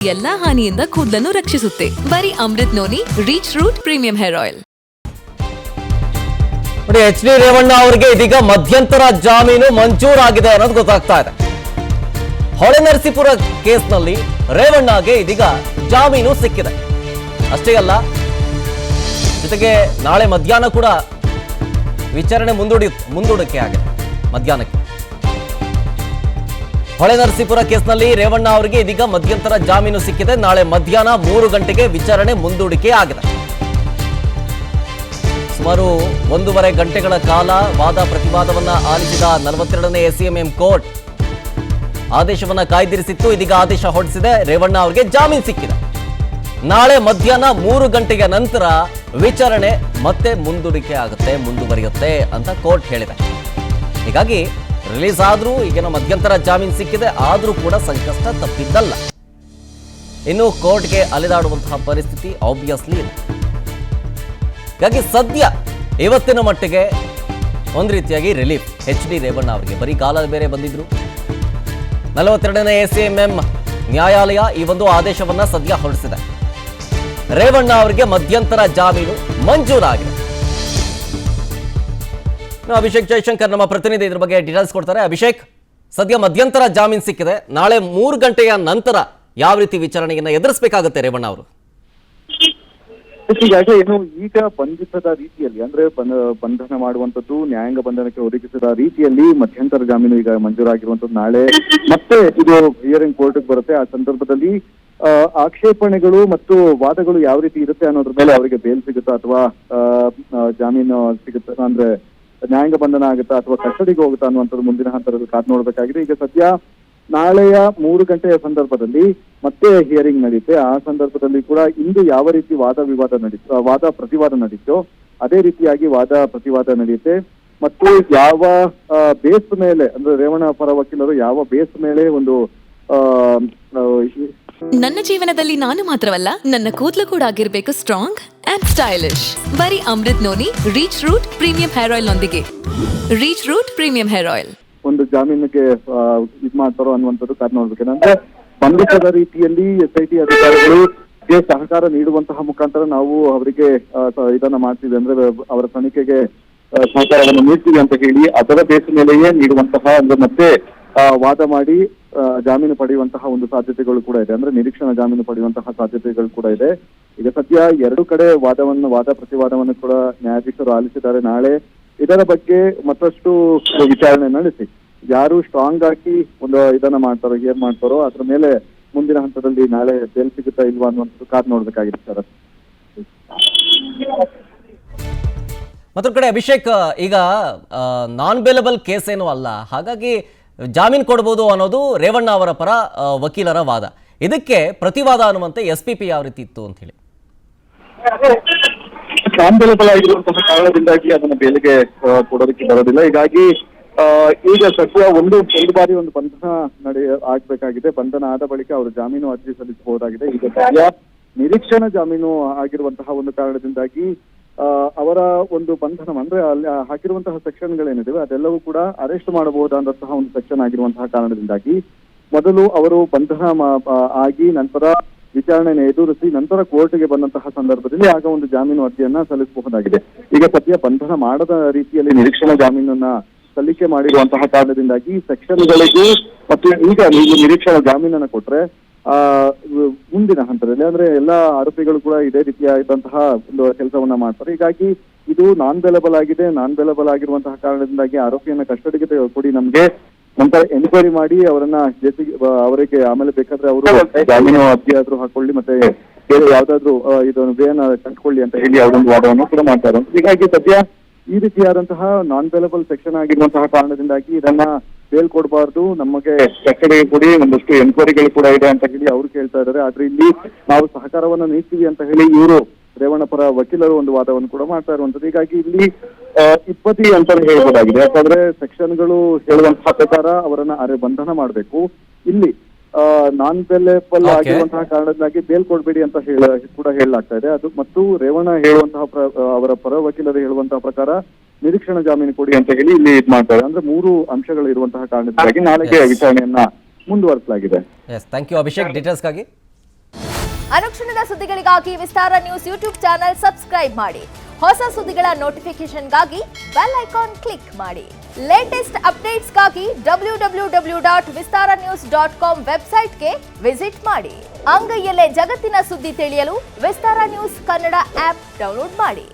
ಎಲ್ಲಾ ಹಾನಿಯಿಂದ ಕೂದಲನ್ನು ರಕ್ಷಿಸುತ್ತೆ. ಬರೀ Amrit noni reach root premium hair oil. ನೋಡಿ, ಎಚ್ ಡಿ ರೇವಣ್ಣ ಅವರಿಗೆ ಇದೀಗ ಮಧ್ಯಂತರ ಜಾಮೀನು ಮಂಜೂರಾಗಿದೆ ಅನ್ನೋದು ಗೊತ್ತಾಗ್ತಾ ಇದೆ. ಹೊಳೆನರಸೀಪುರ ಕೇಸ್ನಲ್ಲಿ ರೇವಣ್ಣಗೆ ಇದೀಗ ಜಾಮೀನು ಸಿಕ್ಕಿದೆ. ಅಷ್ಟೇ ಅಲ್ಲ, ಜೊತೆಗೆ ನಾಳೆ ಮಧ್ಯಾಹ್ನ ಕೂಡ ವಿಚಾರಣೆ ಮುಂದೂಡಿಕೆ ಆಗಿದೆ. ಮಧ್ಯಾಹ್ನಕ್ಕೆ ಹೊಳೆನರಸೀಪುರ ಕೇಸ್ನಲ್ಲಿ ರೇವಣ್ಣ ಅವರಿಗೆ ಇದೀಗ ಮಧ್ಯಂತರ ಜಾಮೀನು ಸಿಕ್ಕಿದೆ. ನಾಳೆ ಮಧ್ಯಾಹ್ನ 3 ಗಂಟೆಗೆ ವಿಚಾರಣೆ ಮುಂದೂಡಿಕೆ ಆಗಿದೆ. ಸುಮಾರು 1.5 ಗಂಟೆಗಳ ಕಾಲ ವಾದ ಪ್ರತಿವಾದವನ್ನ ಆಲಿಸಿದ 42ನೇ ಎಸಿಎಂಎಂ ಕೋರ್ಟ್ ಆದೇಶವನ್ನ ಕಾಯ್ದಿರಿಸಿತ್ತು. ಇದೀಗ ಆದೇಶ ಹೊರಡಿಸಿದೆ. ರೇವಣ್ಣ ಅವರಿಗೆ ಜಾಮೀನು ಸಿಕ್ಕಿದೆ. ನಾಳೆ ಮಧ್ಯಾಹ್ನ 3 ಗಂಟೆಯ ನಂತರ ವಿಚಾರಣೆ ಮತ್ತೆ ಮುಂದುವರಿಯುತ್ತೆ ಅಂತ ಕೋರ್ಟ್ ಹೇಳಿದೆ. ಹೀಗಾಗಿ ರಿಲೀಸ್ ಆದ್ರೂ ಈಗಿನ ಮಧ್ಯಂತರ ಜಾಮೀನು ಸಿಕ್ಕಿದೆ, ಆದ್ರೂ ಕೂಡ ಸಂಕಷ್ಟ ತಪ್ಪಿದ್ದಲ್ಲ. ಇನ್ನು ಕೋರ್ಟ್ಗೆ ಅಲೆದಾಡುವಂತಹ ಪರಿಸ್ಥಿತಿ ಆಬ್ವಿಯಸ್ಲಿ ಇದೆ. ಹೀಗಾಗಿ ಸದ್ಯ ಇವತ್ತಿನ ಮಟ್ಟಿಗೆ ಒಂದು ರೀತಿಯಾಗಿ ರಿಲೀಫ್ ಎಚ್ ಡಿ ರೇವಣ್ಣ ಅವರಿಗೆ. ಬರೀ ಕಾಲ ಬೇರೆ ಬಂದಿದ್ರು. 42ನೇ ಎಸಿಎಂಎಂ ನ್ಯಾಯಾಲಯ ಈ ಒಂದು ಆದೇಶವನ್ನ ಸದ್ಯ ಹೊರಡಿಸಿದೆ. ರೇವಣ್ಣ ಅವರಿಗೆ ಮಧ್ಯಂತರ ಜಾಮೀನು ಮಂಜೂರಾಗಿದೆ. ಅಭಿಷೇಕ್ ಜೈಶಂಕರ್ ನಮ್ಮ ಪ್ರತಿನಿಧಿ ಇದ್ರ ಬಗ್ಗೆ ಡೀಟೇಲ್ಸ್ ಕೊಡ್ತಾರೆ. ಅಭಿಷೇಕ್, ಸದ್ಯ ಮಧ್ಯಂತರ ಜಾಮೀನು ಸಿಕ್ಕಿದೆ. ನಾಳೆ 3 ಗಂಟೆಯ ನಂತರ ಯಾವ ರೀತಿ ವಿಚಾರಣೆಯನ್ನ ಎದುರಿಸಬೇಕಾಗುತ್ತೆ ರೇವಣ್ಣ ಅವರು? ಏನು ಈಗ ಬಂಧಿಸದ ರೀತಿಯಲ್ಲಿ ಅಂದ್ರೆ ಬಂಧನ ಮಾಡುವಂತದ್ದು, ನ್ಯಾಯಾಂಗ ಬಂಧನಕ್ಕೆ ಒದಗಿಸಿದ ರೀತಿಯಲ್ಲಿ ಮಧ್ಯಂತರ ಜಾಮೀನು ಈಗ ಮಂಜೂರಾಗಿರುವಂತದ್ದು. ನಾಳೆ ಮತ್ತೆ ಇದು ಹಿಯರಿಂಗ್ ಕೋರ್ಟ್ಗೆ ಬರುತ್ತೆ. ಆ ಸಂದರ್ಭದಲ್ಲಿ ಆಕ್ಷೇಪಣೆಗಳು ಮತ್ತು ವಾದಗಳು ಯಾವ ರೀತಿ ಇರುತ್ತೆ ಅನ್ನೋದ್ರ ಮೇಲೆ ಅವರಿಗೆ ಬೇಲ್ ಸಿಗುತ್ತಾ ಅಥವಾ ಜಾಮೀನು ಸಿಗುತ್ತಾ, ಅಂದ್ರೆ ನ್ಯಾಯಾಂಗ ಬಂಧನ ಆಗುತ್ತಾ ಅಥವಾ ಕಸ್ಟಡಿಗೆ ಹೋಗುತ್ತಾ ಅನ್ನುವಂಥದ್ದು ಮುಂದಿನ ಹಂತದಲ್ಲಿ ಕಾದು ನೋಡ್ಬೇಕಾಗಿದೆ. ಈಗ ಸದ್ಯ ನಾಳೆಯ 3 ಗಂಟೆಯ ಸಂದರ್ಭದಲ್ಲಿ ಮತ್ತೆ ಹಿಯರಿಂಗ್ ನಡೆಯುತ್ತೆ. ಆ ಸಂದರ್ಭದಲ್ಲಿ ಕೂಡ ಇಂದು ಯಾವ ರೀತಿ ವಾದ ಪ್ರತಿವಾದ ನಡೀತೋ ಅದೇ ರೀತಿಯಾಗಿ ವಾದ ಪ್ರತಿವಾದ ನಡೆಯುತ್ತೆ. ಮತ್ತು ಯಾವ ಬೇಸ್ ಮೇಲೆ ಅಂದ್ರೆ ರೇವಣ್ಣ ಪರ ವಕೀಲರು ಯಾವ ಬೇಸ್ ಮೇಲೆ ಒಂದು ನನ್ನ ಜೀವನದಲ್ಲಿ ನಾನು ಮಾತ್ರವಲ್ಲ, ನನ್ನ ಕೂದಲು ಕೂಡ ಆಗಿರ್ಬೇಕು ಸ್ಟ್ರಾಂಗ್ ಅಂಡ್ ಸ್ಟೈಲಿಶ್. ಬರೀ Amrit noni reach root premium hair oil ನೊಂದಿಗೆ. Reach root premium hair oil ಒಂದು ಜಾಮೀನಿಗೆ ಇದ್ ಮಾಡ್ತಾರೋ ಅನ್ನುವಂಥದ್ದು ಕಾದ್ ನೋಡ್ಬೇಕಂದ್ರೆ ಬಂಧಿಸದ ರೀತಿಯಲ್ಲಿ SIT ಅಧಿಕಾರಿಗಳು ಸಹಕಾರ ನೀಡುವಂತಹ ಮುಖಾಂತರ ನಾವು ಅವರಿಗೆ ಇದನ್ನ ಮಾಡ್ತೀವಿ, ಅಂದ್ರೆ ಅವರ ತನಿಖೆಗೆ ಸಹಕಾರವನ್ನು ನೀಡ್ತೀವಿ ಅಂತ ಹೇಳಿ ಅದರ ಬೇಸ್ ಮೇಲೆಯೇ ನೀಡುವಂತಹ ಅಂದ್ರೆ ಮತ್ತೆ ವಾದ ಮಾಡಿ ಜಾಮೀನು ಪಡೆಯುವಂತಹ ಒಂದು ಸಾಧ್ಯತೆಗಳು ಕೂಡ ಇದೆ. ಅಂದ್ರೆ ನಿರೀಕ್ಷಣಾ ಜಾಮೀನು ಪಡೆಯುವಂತಹ ಸಾಧ್ಯತೆಗಳು ಕೂಡ ಇದೆ. ಈಗ ಸದ್ಯ 2 ಕಡೆ ವಾದ ಪ್ರತಿವಾದವನ್ನು ಕೂಡ ನ್ಯಾಯಾಧೀಶರು ಆಲಿಸಿದ್ದಾರೆ. ನಾಳೆ ಇದರ ಬಗ್ಗೆ ಮತ್ತಷ್ಟು ವಿಚಾರಣೆ ನಡೆಸಿ ಯಾರು ಸ್ಟ್ರಾಂಗ್ ಆಗಿ ಇದನ್ನ ಹಿಯರ್ ಮಾಡ್ತಾರೋ ಅದ್ರ ಮೇಲೆ ಮುಂದಿನ ಹಂತದಲ್ಲಿ ನಾಳೆ ಬೇಲ್ ಸಿಗುತ್ತಾ ಇಲ್ವಾ ಅನ್ನುವಂಥದ್ದು ಕಾದ್ ನೋಡ್ಬೇಕಾಗಿದೆ ಸರ್. ಮತ್ತೊಂದು ಕಡೆ ಅಭಿಷೇಕ್, ಈಗ ನಾನ್ ಬೇಲಬಲ್ ಕೇಸ್ ಏನೂ ಅಲ್ಲ, ಹಾಗಾಗಿ ಜಾಮೀನು ಕೊಡಬಹುದು ಅನ್ನೋದು ರೇವಣ್ಣ ಅವರ ಪರ ವಕೀಲರ ವಾದ. ಇದಕ್ಕೆ ಪ್ರತಿವಾದ ಅನ್ನುವಂತೆ SPP ಯಾವ ರೀತಿ ಇತ್ತು ಅಂತ ಹೇಳಿ ನಾನ್ ಬೇಲೆಬಲ್ ಆಗಿರುವಂತಹ ಕಾರಣದಿಂದಾಗಿ ಅದನ್ನ ಬೇಲಿಗೆ ಕೊಡೋದಕ್ಕೆ ಬರೋದಿಲ್ಲ. ಹೀಗಾಗಿ ಈಗ ಸದ್ಯ ಒಂದು ಬಾರಿ ಒಂದು ಬಂಧನ ಆಗ್ಬೇಕಾಗಿದೆ. ಬಂಧನ ಆದ ಬಳಿಕ ಅವರು ಜಾಮೀನು ಅರ್ಜಿ ಸಲ್ಲಿಸಬಹುದಾಗಿದೆ. ಈಗ ಸದ್ಯ ನಿರೀಕ್ಷಣಾ ಜಾಮೀನು ಆಗಿರುವಂತಹ ಒಂದು ಕಾರಣದಿಂದಾಗಿ ಅವರ ಒಂದು ಬಂಧನ ಅಂದ್ರೆ ಅಲ್ಲಿ ಹಾಕಿರುವಂತಹ ಸೆಕ್ಷನ್ಗಳೇನಿದೆ ಅದೆಲ್ಲವೂ ಕೂಡ ಅರೆಸ್ಟ್ ಮಾಡಬಹುದಾದಂತಹ ಒಂದು ಸೆಕ್ಷನ್ ಆಗಿರುವಂತಹ ಕಾರಣದಿಂದಾಗಿ ಮೊದಲು ಅವರು ಬಂಧನ ಆಗಿ ನಂತರ ವಿಚಾರಣೆಯನ್ನು ಎದುರಿಸಿ ನಂತರ ಕೋರ್ಟ್ಗೆ ಬಂದಂತಹ ಸಂದರ್ಭದಲ್ಲಿ ಆಗ ಒಂದು ಜಾಮೀನು ಅರ್ಜಿಯನ್ನ ಸಲ್ಲಿಸಬಹುದಾಗಿದೆ. ಈಗ ಸದ್ಯ ಬಂಧನ ಮಾಡದ ರೀತಿಯಲ್ಲಿ ನಿರೀಕ್ಷಣಾ ಜಾಮೀನನ್ನ ಸಲ್ಲಿಕೆ ಮಾಡಿರುವಂತಹ ಕಾರಣದಿಂದಾಗಿ ಸೆಕ್ಷನ್ಗಳಿಗೂ ಮತ್ತು ಈಗ ನೀವು ನಿರೀಕ್ಷಣಾ ಜಾಮೀನನ್ನ ಕೊಟ್ರೆ ಮುಂದಿನ ಹಂತದಲ್ಲಿ ಅಂದ್ರೆ ಎಲ್ಲಾ ಆರೋಪಿಗಳು ಕೂಡ ಇದೇ ರೀತಿಯಾದಂತಹ ಒಂದು ಕೆಲಸವನ್ನ ಮಾಡ್ತಾರೆ. ಹೀಗಾಗಿ ಇದು ನಾನ್ ಬೇಲೆಬಲ್ ಆಗಿದೆ. ನಾನ್ ಬೇಲೆಬಲ್ ಆಗಿರುವಂತಹ ಕಾರಣದಿಂದಾಗಿ ಆರೋಪಿಯನ್ನ ಕಸ್ಟಡಿಗೆ ಕೊಡಿ, ನಮ್ಗೆ ನಂತರ ಎನ್ಕ್ವೈರಿ ಮಾಡಿ ಅವರನ್ನ ಅವರಿಗೆ ಆಮೇಲೆ ಬೇಕಾದ್ರೆ ಅವರು ಜಾಮೀನು ಅರ್ಜಿ ಆದ್ರೂ ಹಾಕೊಳ್ಳಿ ಮತ್ತೆ ಬೇರೆ ಯಾವ್ದಾದ್ರು ಇದನ್ನು ಬೇಯನ್ನ ಕಂಡುಕೊಳ್ಳಿ ಅಂತ ಹೇಳಿ ಅವರೊಂದು ವಾದವನ್ನು ಕೂಡ ಮಾಡ್ತಾರೆ. ಹೀಗಾಗಿ ಸದ್ಯ ಈ ರೀತಿಯಾದಂತಹ ನಾನ್ ಬೇಲೆಬಲ್ ಸೆಕ್ಷನ್ ಆಗಿರುವಂತಹ ಕಾರಣದಿಂದಾಗಿ ಇದನ್ನ ಬೇಲ್ ಕೊಡಬಾರ್ದು, ನಮಗೆ ಕಸ್ಟಡಿಗೆ ಕೊಡಿ, ಒಂದಷ್ಟು ಎನ್ಕ್ವೈರಿಗಳು ಕೂಡ ಇದೆ ಅಂತ ಹೇಳಿ ಅವ್ರು ಕೇಳ್ತಾ ಇದ್ದಾರೆ. ಆದ್ರೆ ಇಲ್ಲಿ ನಾವು ಸಹಕಾರವನ್ನು ನೀಡ್ತೀವಿ ಅಂತ ಹೇಳಿ ಇವರು ರೇವಣ್ಣ ಪರ ವಕೀಲರು ಒಂದು ವಾದವನ್ನು ಕೂಡ ಮಾಡ್ತಾ ಇರುವಂತದ್ದು. ಹೀಗಾಗಿ ಇಲ್ಲಿ ಇಪ್ಪತ್ತಿ ಅಂತ ಹೇಳ್ಬೋದಾಗಿದೆ. ಯಾಕಂದ್ರೆ ಸೆಕ್ಷನ್ಗಳು ಹೇಳುವಂತಹ ಪ್ರಕಾರ ಅವರನ್ನ ಬಂಧನ ಮಾಡಬೇಕು. ಇಲ್ಲಿ ನಾನ್ ಬೇಲೆಬಲ್ ಆಗಿರುವಂತಹ ಕಾರಣದಿಂದಾಗಿ ಬೇಲ್ ಕೊಡ್ಬೇಡಿ ಅಂತ ಕೂಡ ಹೇಳಲಾಗ್ತಾ ಇದೆ. ಅದು ಮತ್ತು ರೇವಣ್ಣ ಹೇಳುವಂತಹ ಅವರ ಪರ ವಕೀಲರು ಹೇಳುವಂತಹ ಪ್ರಕಾರ ನಿರೀಕ್ಷಣಾ ಜಾಮೀನು ಕೊಡಿ ಅಂತ ಹೇಳಿ ಇಲ್ಲಿ ಇದ್ ಮಾಡ್ತಾರೆ. ಅಂದ್ರೆ 3 ಅಂಶಗಳು ಇರುವಂತಹ ಕಾರಣದಿಂದಾಗಿ ನಾಳೆಗೆ ವಿಚಾರಣೆಯನ್ನ ಮುಂದುವರಿಸಲಾಗಿದೆ. ಥ್ಯಾಂಕ್ ಯು ಅಭಿಷೇಕ್ ಡೀಟೇಲ್ಸ್ಗಾಗಿ. ಅನುಕ್ಷಣದ ಸುದ್ದಿಗಳಿಗಾಗಿ Vistara news YouTube channel subscribe ಮಾಡಿ. ಹೊಸ ಸುದ್ದಿಗಳ ನೋಟಿಫಿಕೇಶನ್ಗಾಗಿ ಬೆಲ್ ಐಕಾನ್ ಕ್ಲಿಕ್ ಮಾಡಿ. ಲೇಟೆಸ್ಟ್ ಅಪ್ಡೇಟ್ಸ್ಗಾಗಿ www.vistaranews.com ವೆಬ್ಸೈಟ್ಗೆ ವಿಸಿಟ್ ಮಾಡಿ. ಅಂಗೈಯಲ್ಲೇ ಜಗತ್ತಿನ ಸುದ್ದಿ ತಿಳಿಯಲು Vistara news Kannada app download ಮಾಡಿ.